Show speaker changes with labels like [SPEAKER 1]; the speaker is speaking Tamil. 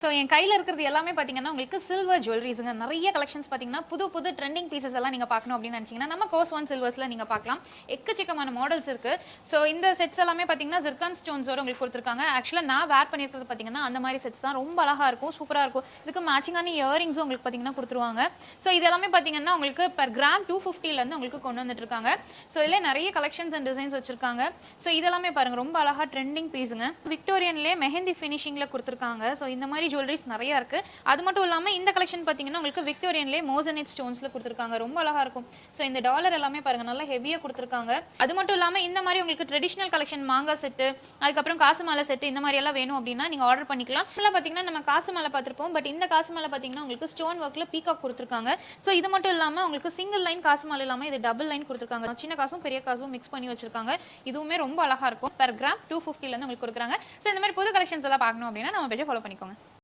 [SPEAKER 1] ஸோ என் கையில இருக்கிறது எல்லாமே பார்த்தீங்கன்னா, உங்களுக்கு சில்வர் ஜுவல்லரீஸ்ங்க. நெறைய கலெக்ஷன்ஸ் பார்த்தீங்கன்னா, புது புது ட்ரெண்டிங் பீசஸ் எல்லாம் நீங்க பார்க்கணும் அப்படின்னு நினைச்சீங்கன்னா, நம்ம கோர்ஸ் ஒன் சில்வர்ஸ்ல நீங்க பார்க்கலாம். எக்கச்சக்கமான மாடல்ஸ் இருக்கு. ஸோ இந்த செட்ஸ் எல்லாமே பார்த்தீங்கன்னா, ஜிர்கான் ஸ்டோன்ஸோட உங்களுக்கு குடுத்துருக்காங்க. ஆக்சுவலா நான் வேர் பண்ணியிருக்கிறது பார்த்தீங்கன்னா, அந்த மாரி செட்ஸ் தான். ரொம்ப அழகா இருக்கும். சூப்பரா இருக்கும். இதுக்கு மேட்சிங்கான இயரிங்ஸும் உங்களுக்கு பார்த்தீங்கன்னா குடுத்துருவாங்க. ஸோ இது எல்லாமே பார்த்தீங்கன்னா, உங்களுக்கு பெர் கிராம் 250ல உங்களுக்கு கொண்டு வந்துட்டு இருக்காங்க. ஸோ இதுல நெறைய கலெக்ஷன்ஸ் அண்ட் டிசைன்ஸ் வச்சிருக்காங்க. ஸோ இதெல்லாமே பாருங்க ரொம்ப அழகா ட்ரெண்டிங் பீஸுங்க. விக்டோரியன்லயே மெஹந்தி ஃபினிஷிங்ல குடுத்துருக்காங்க. ஸோ இந்த மாதிரி ஜுவல்லரிஸ் நிறைய இருக்கு. அது மட்டும் இல்லாம இந்த கலெக்ஷன் பாத்தீங்கன்னா உங்களுக்கு விக்டோரியன்லயே மோசனைட் ஸ்டோன்ஸ்ல கொடுத்திருக்காங்க. ரொம்ப அழகா இருக்கும். சோ இந்த டாலர் எல்லாமே பாருங்க நல்லா ஹெவியா கொடுத்திருக்காங்க. அது மட்டும் இல்லாம இந்த மாதிரி உங்களுக்கு ட்ரெடிஷனல் கலெக்ஷன் மாங்கா செட், அதுக்கு அப்புறம் காசு மாலை செட் இந்த மாதிரி எல்லாம் வேணும் அப்படின்னா நீங்க ஆர்டர் பண்ணிக்கலாம். இதெல்லாம் பாத்தீங்கன்னா நம்ம காசு மாலை பார்த்திருப்போம். பட் இந்த காசு மாலை பாத்தீங்கன்னா உங்களுக்கு ஸ்டோன் ஒர்க்ல பீகாக் கொடுத்திருக்காங்க. சோ இது மட்டும் இல்லாம உங்களுக்கு சிங்கிள் லைன் காசு மாலை இல்லாம இது டபுள் லைன் கொடுத்திருக்காங்க. சின்ன காசும் பெரிய காசும் மிக்ஸ் பண்ணி வச்சிருக்காங்க. இதுவுமே ரொம்ப அழகா இருக்கும். பெர் கிராம் 250ல இருந்து உங்களுக்கு கொடுக்குறாங்க. சோ இந்த மாதிரி புது கலெக்ஷன்ஸ் எல்லாம் பார்க்கணும் அப்படின்னா நம்ம பேஜை ஃபாலோ பண்ணிக்கோங்க.